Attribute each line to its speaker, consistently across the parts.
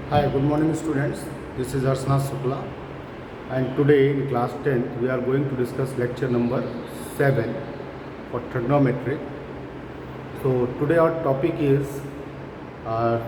Speaker 1: Hi, good morning students. This is Arshna Shukla and today in class 10th we are going to discuss lecture number 7 for trigonometry. So today our topic is uh,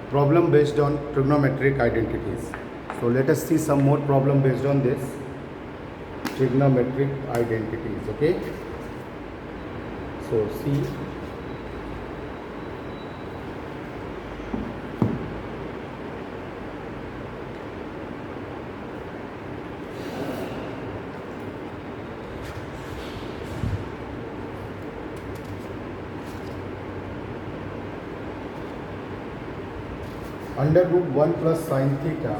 Speaker 1: problem based on trigonometric identities. So let us see some more problem based on this trigonometric identities. Okay. So see. Under root 1 plus sine theta,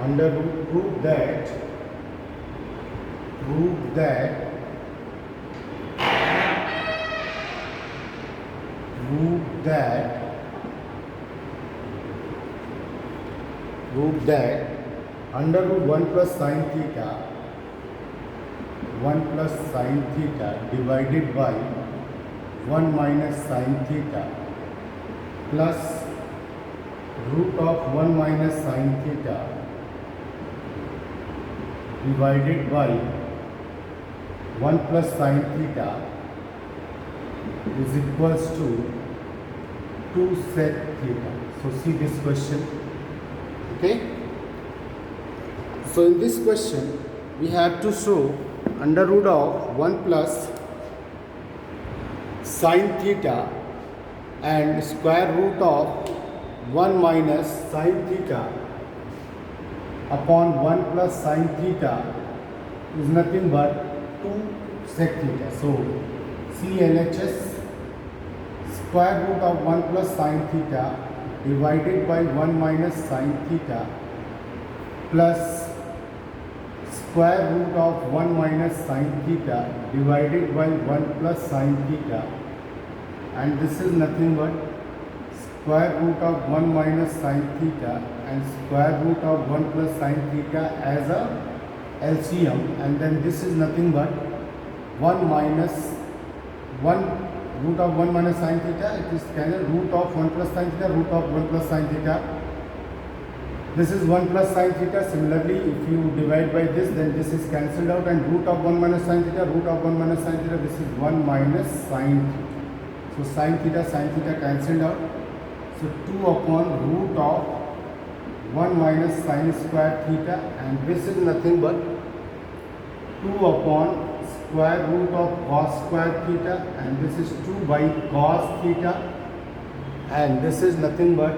Speaker 1: under root prove that prove that under root 1 plus sine theta 1 plus sine theta divided by 1 minus sine theta plus root of 1 minus sine theta divided by 1 plus sine theta is equals to 2 sec theta. So see this question. Okay. So in this question we have to show under root of 1 plus sine theta and square root of 1 minus sine theta upon 1 plus sine theta is nothing but 2 sec theta. So CLHS square root of 1 plus sine theta divided by 1 minus sine theta plus square root of 1 minus sine theta divided by 1 plus sine theta, and this is nothing but square root of 1 minus sine theta and square root of 1 plus sine theta as a LCM, and then this is nothing but 1 minus 1 root of 1 minus sine theta, it is cancelled, root of 1 plus sine theta, root of 1 plus sine theta. This is 1 plus sine theta. Similarly, if you divide by this, then this is cancelled out, and root of 1 minus sine theta, root of 1 minus sine theta, this is 1 minus sine theta. So sine theta cancelled out. So 2 upon root of 1 minus sine square theta, and this is nothing but 2 upon square root of cos square theta, and this is 2 by cos theta, and this is nothing but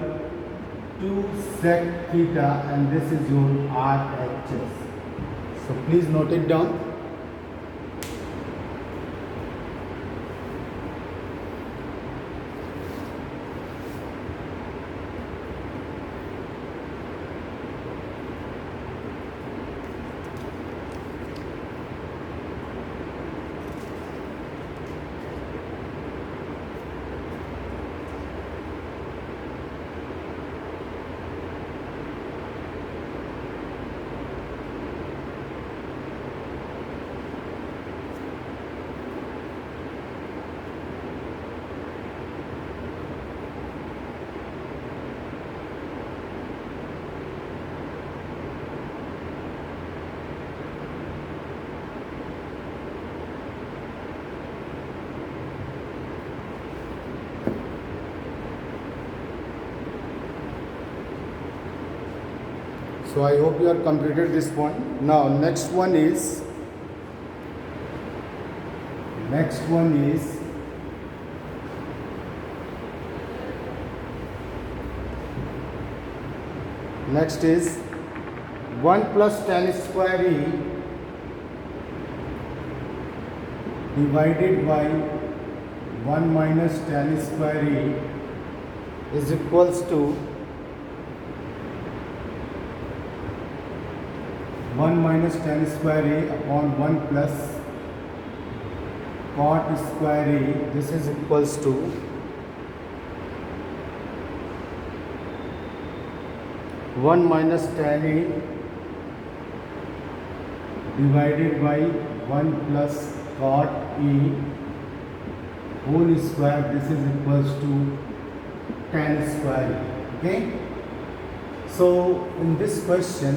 Speaker 1: 2 sec theta, and this is your RHS. So please note it down. So I hope you have completed this one. Now next one is next is 1 plus tan square E divided by 1 minus tan square E is equals to 1 minus tan square A upon 1 plus cot square A. This is equals to 1 minus tan A divided by 1 plus cot E whole square. This is equals to tan square. Okay. So in this question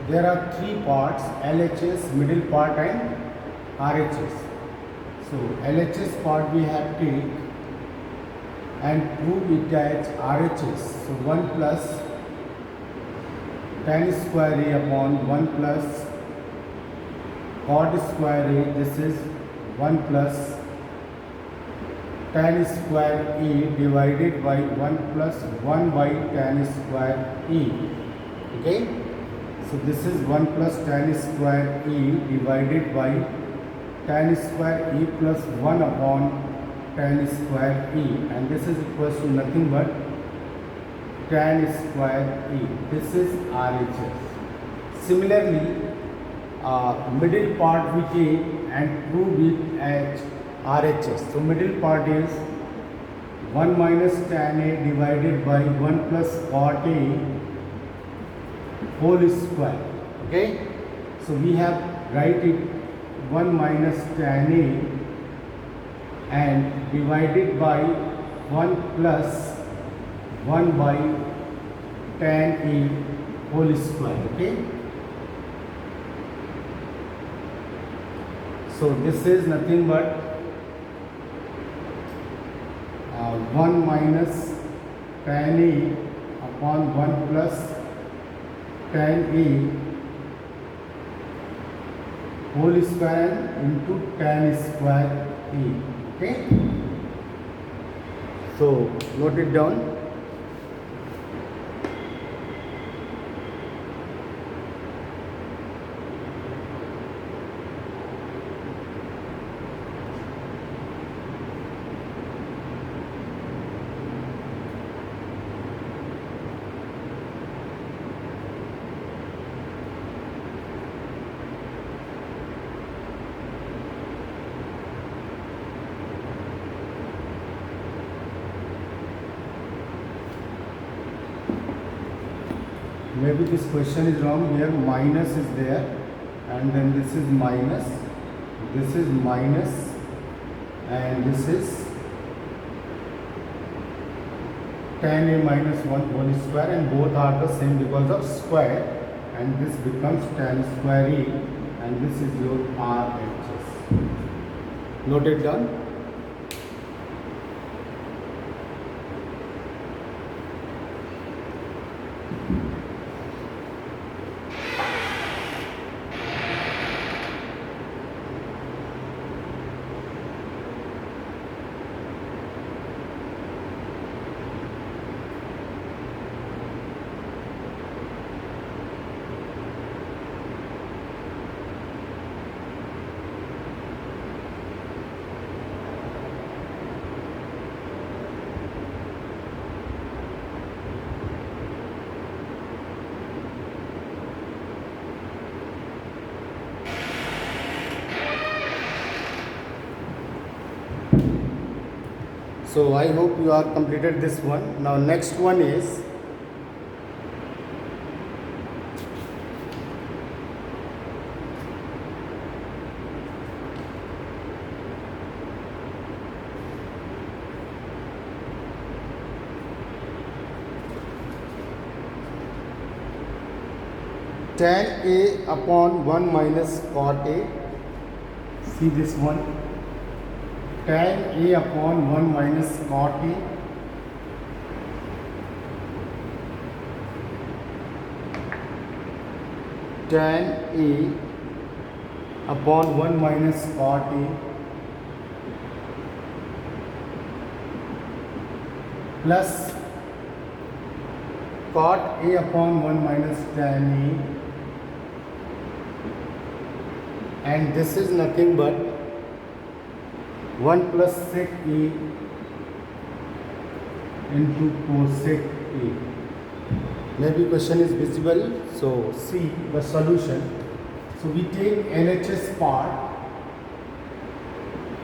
Speaker 1: there are three parts: LHS, middle part and RHS. So LHS part we have take and prove it as RHS. So 1 plus tan square A upon 1 plus cot square A. This is 1 plus tan square A divided by 1 plus 1 by tan square A. Okay. So this is 1 plus tan square A divided by tan square A plus 1 upon tan square A, and this is equals to nothing but tan square A. This is RHS. Similarly, middle part we take and prove it as RHS. So middle part is 1 minus tan A divided by 1 plus cot A whole square. Okay. So we have write it 1 minus tan A and divided by 1 plus 1 by tan A whole square. Okay. So this is nothing but 1 minus tan A upon 1 plus tan A whole square into tan square A. Okay. So note it down. Maybe this question is wrong. Here minus is there, and then this is minus, and this is tan A minus 1 whole square, and both are the same because of square, and this becomes tan square A, and this is your RHS. Note it down. So I hope you are completed this one. Now next one is tan A upon 1 minus cot A. See this one. Tan A upon 1 minus cot A. Tan A upon 1 minus cot A plus cot A upon 1 minus tan A, and this is nothing but 1 plus sec A into cosec A. Maybe question is visible, so see the solution. So we take LHS part.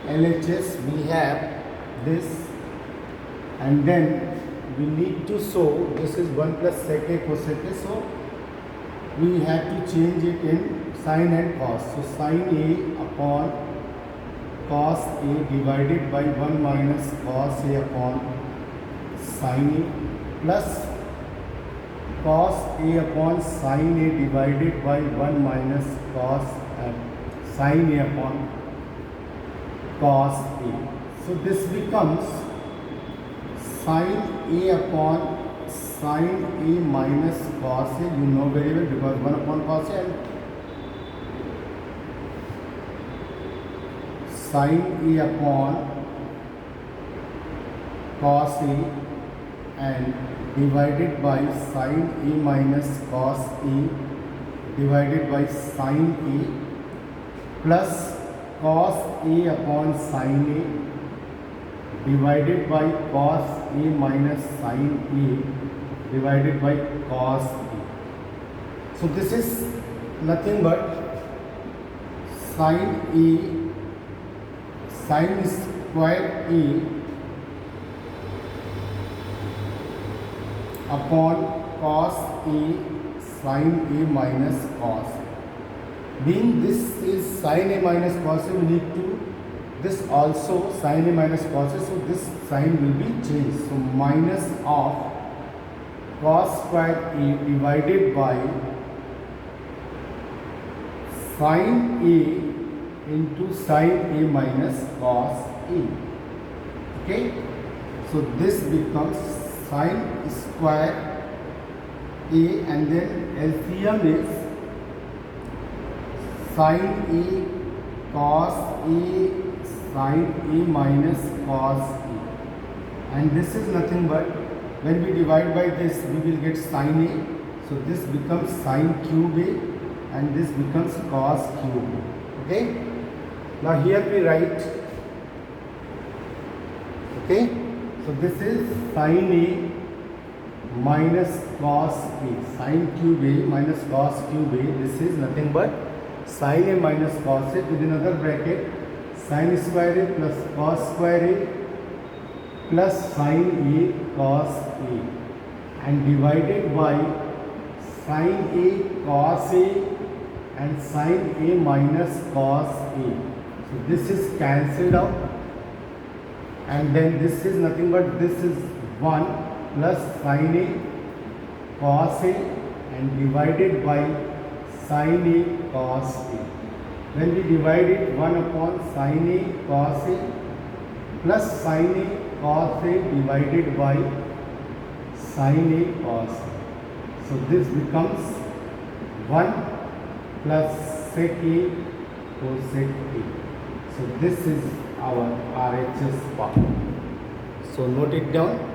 Speaker 1: LHS we have this, and then we need to show this is 1 plus sec A cosec A, so we have to change it in sin and cos. So sin A upon cos A divided by 1 minus cos A upon sin A plus cos A upon sin A divided by 1 minus cos sin A upon cos A. So this becomes sin A upon sin A minus cos A. You know very well because 1 upon cos A and sin A upon cos A and divided by sin A minus cos A divided by sin A plus cos A upon sin A divided by cos A minus sin A divided by cos A. So this is nothing but sin A sin square A upon cos A sin A minus cos A. Being this is sin A minus cos A, we need to this also sin A minus cos A, so this sign will be changed. So minus of cos square A divided by sin A into sin A minus cos A. Okay, so this becomes sin square A and then LCM is sin A cos A sin A minus cos A, and this is nothing but when we divide by this we will get sin A, so this becomes sin cube A and this becomes cos cube A. Okay, now here we write, okay, so this is sin A minus cos A, sin cube A minus cos cube A. This is nothing but sin A minus cos A within another bracket sin square A plus cos square A plus sin A cos A and divided by sin A cos A and sin A minus cos A. So this is cancelled out and then this is nothing but this is 1 plus sin A cos A and divided by sin A cos A. When we divide it 1 upon sin A cos A plus sin A cos A divided by sin A cos A. So this becomes 1 plus sec A cosec A. So this is our RHS part. So note it down.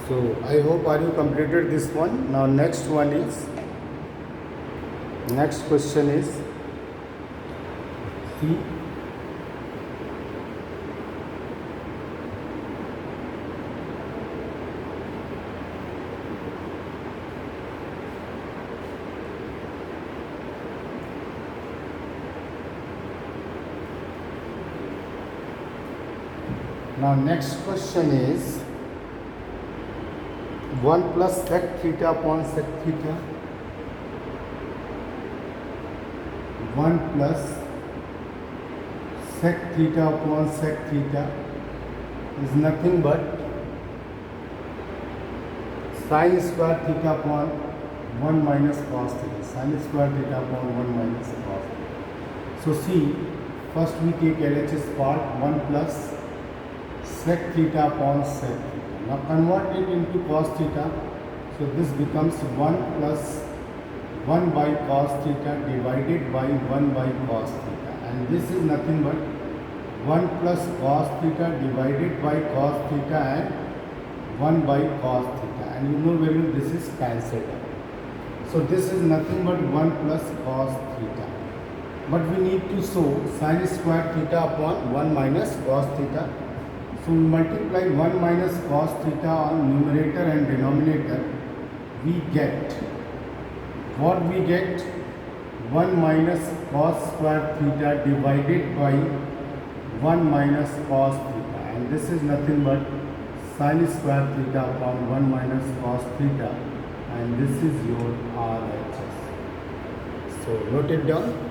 Speaker 1: So I hope are you completed this one. Now next one is, next question is see now next question is 1 plus sec theta upon sec theta, 1 plus sec theta upon sec theta is nothing but sin square theta upon 1 minus cos theta, sin square theta upon 1 minus cos theta. So see, first we take LHS part, 1 plus sec theta upon sec theta. Now convert it into cos theta. So this becomes 1 plus 1 by cos theta divided by 1 by cos theta. And this is nothing but 1 plus cos theta divided by cos theta and 1 by cos theta. And you know very well this is cancelled out. So this is nothing but 1 plus cos theta. But we need to show sin square theta upon 1 minus cos theta. So we multiply 1 minus cos theta on numerator and denominator. We get, what we get? 1 minus cos square theta divided by 1 minus cos theta. And this is nothing but sin square theta upon 1 minus cos theta. And this is your RHS. So note it down.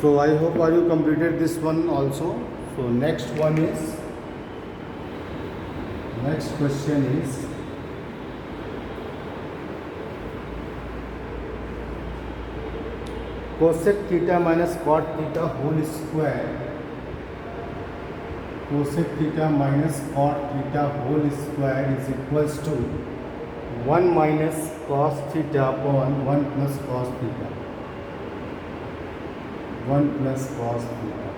Speaker 1: So I hope you completed this one also. So next question is cosec theta minus cot theta whole square. Cosec theta minus cot theta whole square is equals to 1 minus cos theta upon 1 plus cos theta. 1 plus cos theta.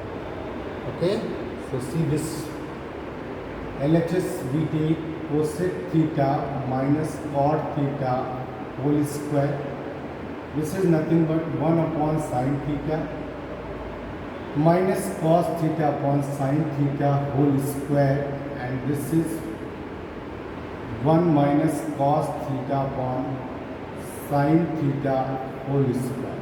Speaker 1: Okay, so see this LHS we take cosec theta minus cot theta whole square. This is nothing but 1 upon sin theta minus cos theta upon sin theta whole square, and this is 1 minus cos theta upon sin theta whole square.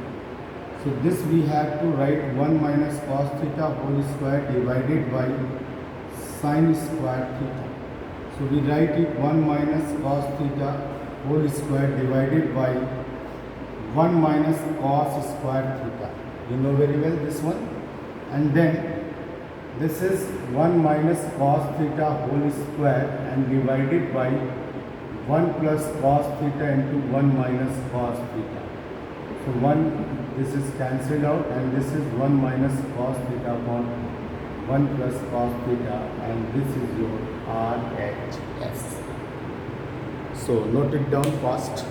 Speaker 1: So this we have to write 1 minus cos theta whole square divided by sin square theta. So we write it 1 minus cos theta whole square divided by 1 minus cos square theta. You know very well this one. And then this is 1 minus cos theta whole square and divided by 1 plus cos theta into 1 minus cos theta. So 1, this is cancelled out, and this is 1 minus cos theta upon 1 plus cos theta, and this is your RHS. So note it down fast.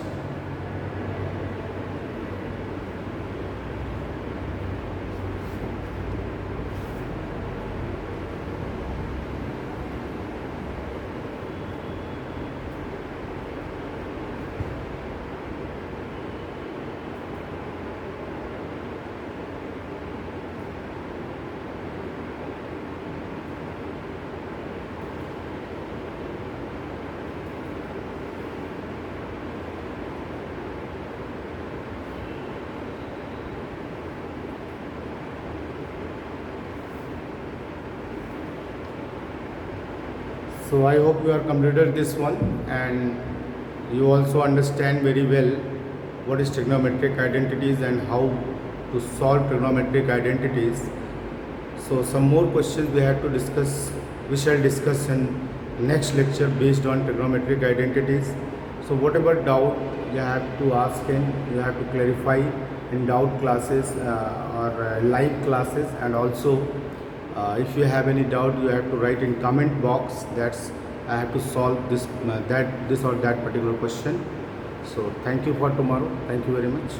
Speaker 1: So I hope you have completed this one, and you also understand very well what is trigonometric identities and how to solve trigonometric identities. So some more questions we have to discuss, we shall discuss in next lecture based on trigonometric identities. So whatever doubt you have to ask him, you have to clarify in doubt classes or live classes, and also if you have any doubt you have to write in comment box. That's I have to solve this or that particular question. So thank you for tomorrow. Thank you very much.